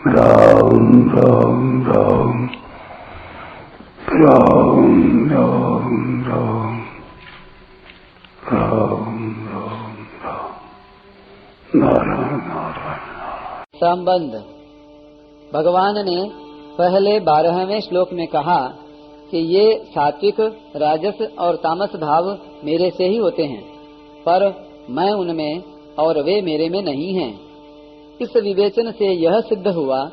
राम राम राम राम राम राम राम राम राम नारायण नारायण। संबंध। भगवान ने पहले 12वें श्लोक में कहा कि ये सात्विक, राजस और तामस भाव मेरे से ही होते हैं, पर मैं उनमें और वे मेरे में नहीं हैं। इस विवेचन से यह सिद्ध हुआ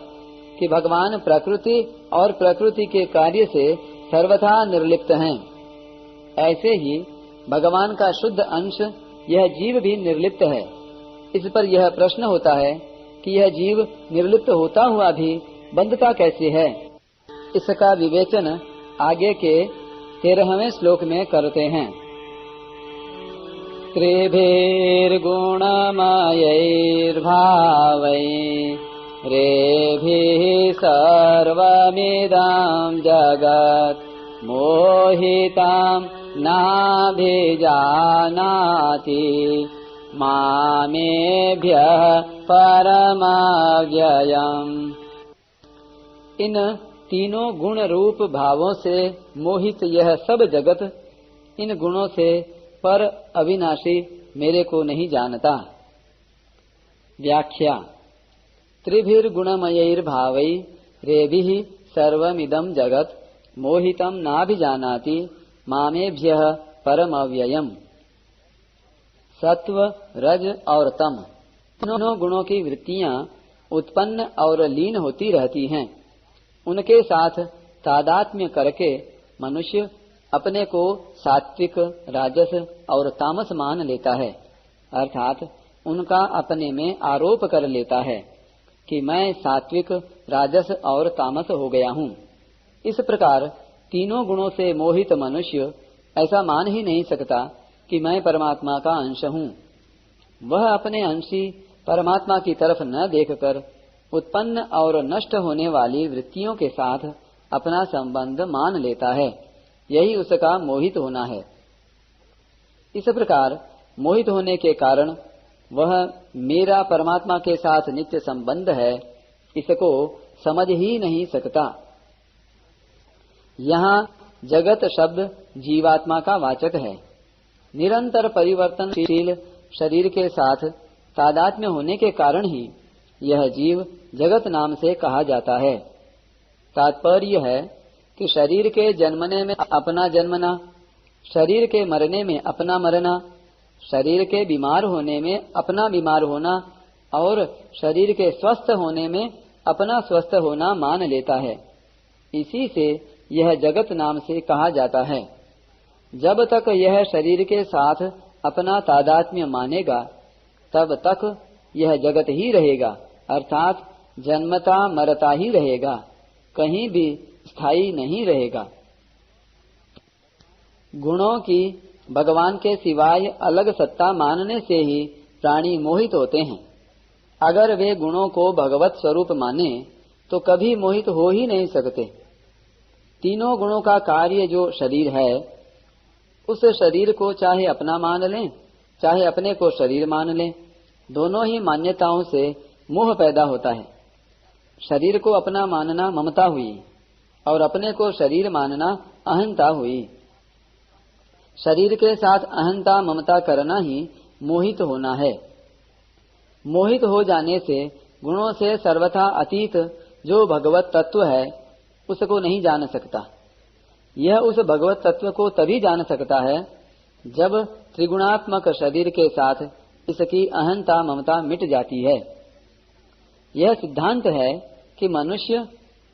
कि भगवान प्रकृति और प्रकृति के कार्य से सर्वथा निर्लिप्त हैं। ऐसे ही भगवान का शुद्ध अंश यह जीव भी निर्लिप्त है। इस पर यह प्रश्न होता है कि यह जीव निर्लिप्त होता हुआ भी बंधता कैसे है। इसका विवेचन आगे के 13वें श्लोक में करते हैं। त्रिभिर्गुणमयैर्भावै रेभिः सर्वमिदं जगत् मोहितं नाभिजानाति मामेभ्यः परमव्ययम्। इन तीनों गुण रूप भावों से मोहित यह सब जगत इन गुणों से पर अविनाशी मेरे को नहीं जानता। व्याख्या। त्रिभिर्गुणमयैर्भावै रेभिः सर्वमिदं जगत् मोहितं नाभिजानाति मामेभ्यः परमव्ययम्। सत्व, रज और तम तीनों गुणों की वृत्तियां उत्पन्न और लीन होती रहती हैं। उनके साथ तादात्म्य करके मनुष्य अपने को सात्विक, राजस और तामस मान लेता है, अर्थात उनका अपने में आरोप कर लेता है कि मैं सात्विक, राजस और तामस हो गया हूँ। इस प्रकार तीनों गुणों से मोहित मनुष्य ऐसा मान ही नहीं सकता कि मैं परमात्मा का अंश हूँ। वह अपने अंशी परमात्मा की तरफ न देखकर उत्पन्न और नष्ट होने वाली वृत्तियों के साथ अपना संबंध मान लेता है। यही उसका मोहित होना है। इस प्रकार मोहित होने के कारण वह मेरा परमात्मा के साथ नित्य संबंध है, इसको समझ ही नहीं सकता। यहाँ जगत शब्द जीवात्मा का वाचक है। निरंतर परिवर्तनशील शरीर के साथ तादात्म्य होने के कारण ही यह जीव जगत नाम से कहा जाता है। तात्पर्य है कि शरीर के जन्मने में अपना जन्मना, शरीर के मरने में अपना मरना, शरीर के बीमार होने में अपना बीमार होना और शरीर के स्वस्थ होने में अपना स्वस्थ होना मान लेता है। इसी से यह जगत नाम से कहा जाता है। जब तक यह शरीर के साथ अपना तादात्म्य मानेगा तब तक यह जगत ही रहेगा, अर्थात जन्मता मरता ही रहेगा, कहीं भी स्थायी नहीं रहेगा। गुणों की भगवान के सिवाय अलग सत्ता मानने से ही प्राणी मोहित होते हैं। अगर वे गुणों को भगवत स्वरूप माने तो कभी मोहित हो ही नहीं सकते। तीनों गुणों का कार्य जो शरीर है, उस शरीर को चाहे अपना मान लें, चाहे अपने को शरीर मान लें, दोनों ही मान्यताओं से मोह पैदा होता है। शरीर को अपना मानना ममता हुई और अपने को शरीर मानना अहंता हुई। शरीर के साथ अहंता ममता करना ही मोहित होना है। मोहित हो जाने से गुणों से सर्वथा अतीत जो भगवत तत्व है उसको नहीं जान सकता। यह उस भगवत तत्व को तभी जान सकता है जब त्रिगुणात्मक शरीर के साथ इसकी अहंता ममता मिट जाती है। यह सिद्धांत है कि मनुष्य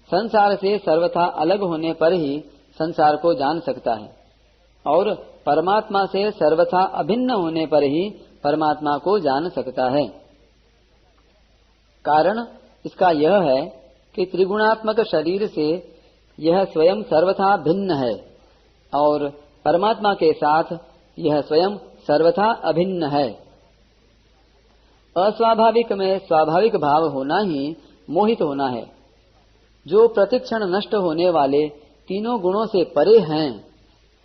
संसार से सर्वथा अलग होने पर ही संसार को जान सकता है और परमात्मा से सर्वथा अभिन्न होने पर ही परमात्मा को जान सकता है। कारण इसका यह है कि त्रिगुणात्मक शरीर से यह स्वयं सर्वथा भिन्न है और परमात्मा के साथ यह स्वयं सर्वथा अभिन्न है। अस्वाभाविक में स्वाभाविक भाव होना ही मोहित होना है। जो प्रतिक्षण नष्ट होने वाले तीनों गुणों से परे हैं,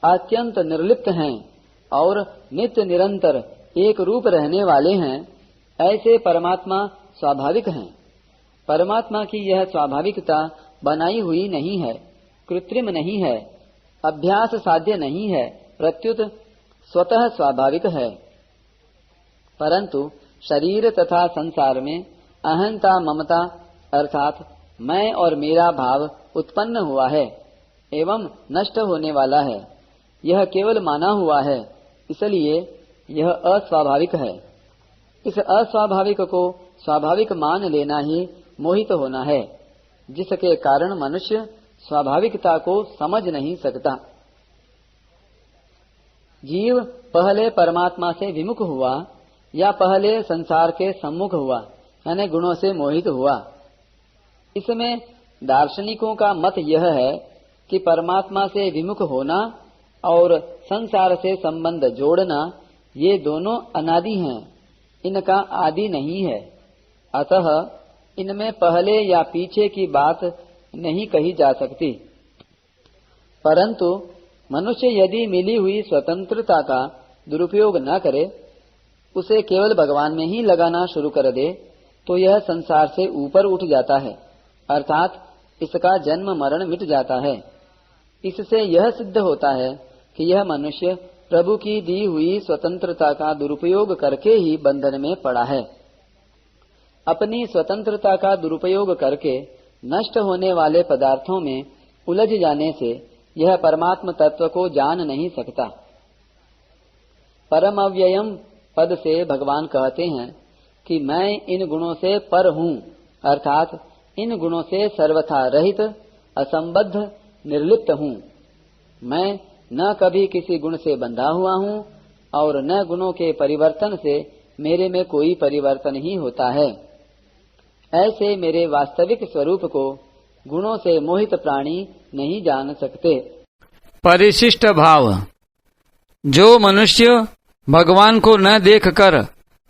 अत्यंत निर्लिप्त हैं और नित्य निरंतर एक रूप रहने वाले हैं, ऐसे परमात्मा स्वाभाविक हैं। परमात्मा की यह स्वाभाविकता बनाई हुई नहीं है, कृत्रिम नहीं है, अभ्यास साध्य नहीं है, प्रत्युत स्वतः स्वाभाविक है। परंतु शरीर तथा संसार में अहंता ममता अर्थात मैं और मेरा भाव उत्पन्न हुआ है एवं नष्ट होने वाला है। यह केवल माना हुआ है, इसलिए यह अस्वाभाविक है। इस अस्वाभाविक को स्वाभाविक मान लेना ही मोहित होना है, जिसके कारण मनुष्य स्वाभाविकता को समझ नहीं सकता। जीव पहले परमात्मा से विमुख हुआ या पहले संसार के सम्मुख हुआ, यानी गुणों से मोहित हुआ। इसमें दार्शनिकों का मत यह है कि परमात्मा से विमुख होना और संसार से संबंध जोड़ना ये दोनों अनादि हैं, इनका आदि नहीं है। अतः इनमें पहले या पीछे की बात नहीं कही जा सकती। परंतु मनुष्य यदि मिली हुई स्वतंत्रता का दुरुपयोग न करे, उसे केवल भगवान में ही लगाना शुरू कर दे, तो यह संसार से ऊपर उठ जाता है, अर्थात इसका जन्म मरण मिट जाता है। इससे यह सिद्ध होता है कि यह मनुष्य प्रभु की दी हुई स्वतंत्रता का दुरुपयोग करके ही बंधन में पड़ा है। अपनी स्वतंत्रता का दुरुपयोग करके नष्ट होने वाले पदार्थों में उलझ जाने से यह परमात्म तत्व को जान नहीं सकता। परम अव्ययम पद से भगवान कहते हैं कि मैं इन गुणों से पर हूँ, अर्थात इन गुणों से सर्वथा रहित, असंबद्ध, निर्लिप्त हूँ। मैं न कभी किसी गुण से बंधा हुआ हूँ और न गुणों के परिवर्तन से मेरे में कोई परिवर्तन ही होता है। ऐसे मेरे वास्तविक स्वरूप को गुणों से मोहित प्राणी नहीं जान सकते। परिशिष्ट भाव। जो मनुष्य भगवान को न देखकर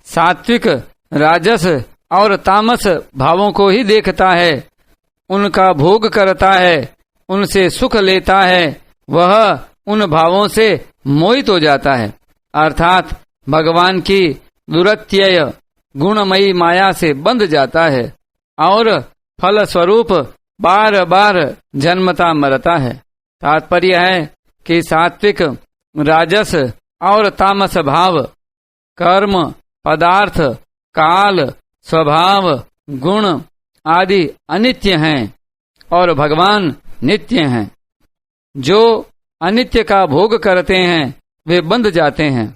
सात्विक, राजस और तामस भावों को ही देखता है, उनका भोग करता है, उनसे सुख लेता है, वह उन भावों से मोहित हो जाता है, अर्थात भगवान की दुरत्यय गुणमयी माया से बंध जाता है और फल स्वरूप बार बार जन्मता मरता है। तात्पर्य है कि सात्विक, राजस और तामस भाव, कर्म, पदार्थ, काल, स्वभाव, गुण आदि अनित्य हैं और भगवान नित्य हैं। जो अनित्य का भोग करते हैं वे बंध जाते हैं,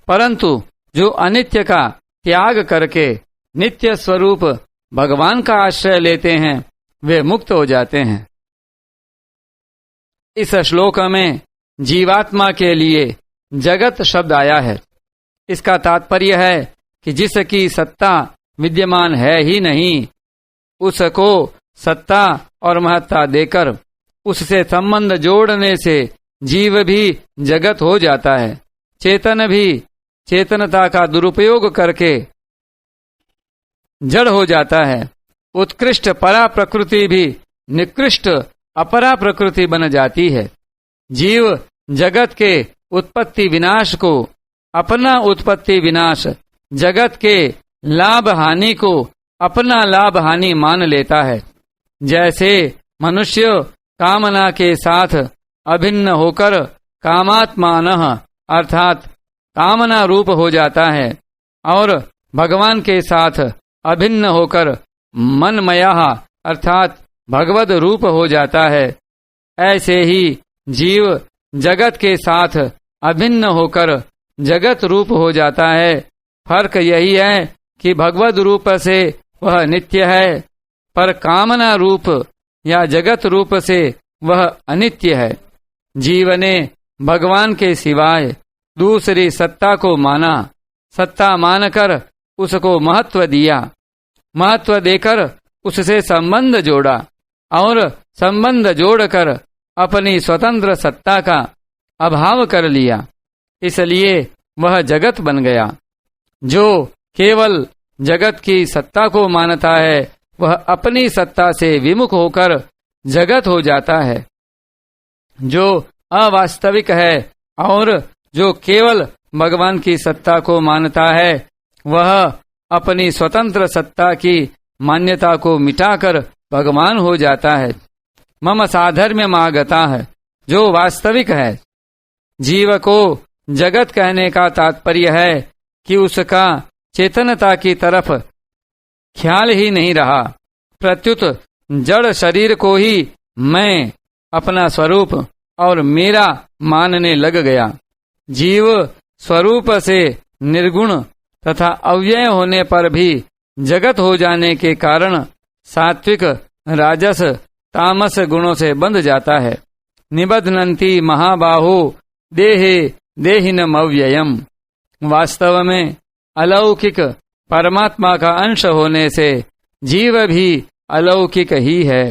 परंतु जो अनित्य का त्याग करके नित्य स्वरूप भगवान का आश्रय लेते हैं वे मुक्त हो जाते हैं। इस श्लोक में जीवात्मा के लिए जगत शब्द आया है। इसका तात्पर्य है कि जिसकी सत्ता विद्यमान है ही नहीं, उसको सत्ता और महत्ता देकर उससे संबंध जोड़ने से जीव भी जगत हो जाता है। चेतन भी चेतनता का दुरुपयोग करके जड़ हो जाता है। उत्कृष्ट परा प्रकृति भी निकृष्ट अपरा प्रकृति बन जाती है। जीव जगत के उत्पत्ति विनाश को अपना उत्पत्ति विनाश, जगत के लाभ हानि को अपना लाभ हानि मान लेता है। जैसे मनुष्य कामना के साथ अभिन्न होकर कामात्मानः अर्थात कामना रूप हो जाता है और भगवान के साथ अभिन्न होकर मनमयः अर्थात भगवद रूप हो जाता है, ऐसे ही जीव जगत के साथ अभिन्न होकर जगत रूप हो जाता है। फर्क यही है कि भगवद रूप से वह नित्य है, पर कामना रूप या जगत रूप से वह अनित्य है। जीव ने भगवान के सिवाय दूसरी सत्ता को माना, सत्ता मानकर उसको महत्व दिया, महत्व देकर उससे संबंध जोड़ा और संबंध जोड़कर अपनी स्वतंत्र सत्ता का अभाव कर लिया, इसलिए वह जगत बन गया। जो केवल जगत की सत्ता को मानता है वह अपनी सत्ता से विमुख होकर जगत हो जाता है। जो अवास्तविक है और जो केवल भगवान की सत्ता को मानता है वह अपनी स्वतंत्र सत्ता की मान्यता को मिटाकर भगवान हो जाता है। मम साधर्म्यम आगता है जो वास्तविक है। जीव को जगत कहने का तात्पर्य है कि उसका चेतनता की तरफ ख्याल ही नहीं रहा, प्रत्युत जड़ शरीर को ही मैं अपना स्वरूप और मेरा मानने लग गया। जीव स्वरूप से निर्गुण तथा अव्यय होने पर भी जगत हो जाने के कारण सात्विक राजस तामस गुणों से बंध जाता है। निबध्नन्ति महाबाहो देहे देहिनम अव्ययम। वास्तव में अलौकिक परमात्मा का अंश होने से जीव भी अलौकिक ही है,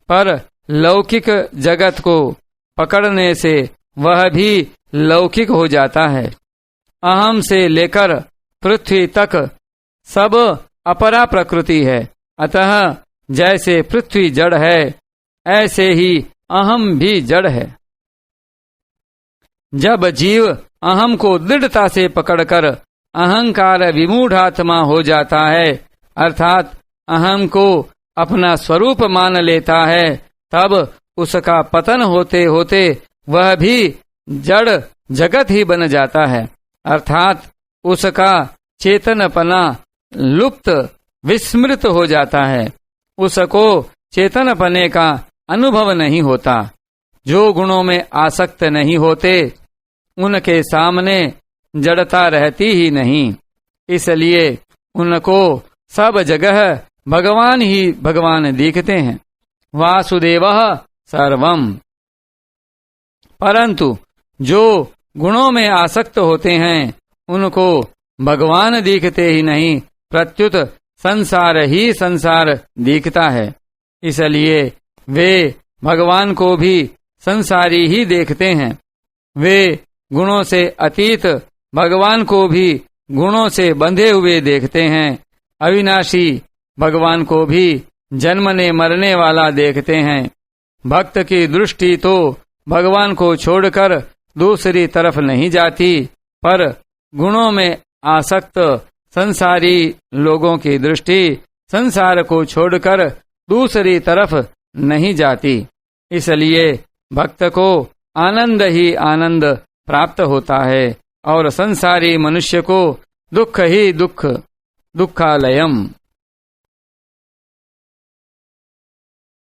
पर लौकिक जगत को पकड़ने से वह भी लौकिक हो जाता है। अहम से लेकर पृथ्वी तक सब अपरा प्रकृति है, अतः जैसे पृथ्वी जड़ है ऐसे ही अहम भी जड़ है। जब जीव अहम को दृढ़ता से पकड़कर अहंकार विमूढ़ात्मा हो जाता है, अर्थात अहम को अपना स्वरूप मान लेता है, तब उसका पतन होते होते वह भी जड़ जगत ही बन जाता है, अर्थात उसका चेतनपना लुप्त विस्मृत हो जाता है। उसको चेतनपने का अनुभव नहीं होता। जो गुणों में आसक्त नहीं होते उनके सामने जड़ता रहती ही नहीं, इसलिए उनको सब जगह भगवान ही भगवान दिखते हैं। वासुदेवः सर्वम। परंतु जो गुणों में आसक्त होते हैं उनको भगवान दिखते ही नहीं, प्रत्युत संसार ही संसार दिखता है। इसलिए वे भगवान को भी संसारी ही देखते हैं। वे गुणों से अतीत भगवान को भी गुणों से बंधे हुए देखते हैं। अविनाशी भगवान को भी जन्मने मरने वाला देखते हैं। भक्त की दृष्टि तो भगवान को छोड़कर दूसरी तरफ नहीं जाती, पर गुणों में आसक्त संसारी लोगों की दृष्टि संसार को छोड़कर दूसरी तरफ नहीं जाती। इसलिए भक्त को आनंद ही आनंद प्राप्त होता है और संसारी मनुष्य को दुख ही दुख, दुखालयम।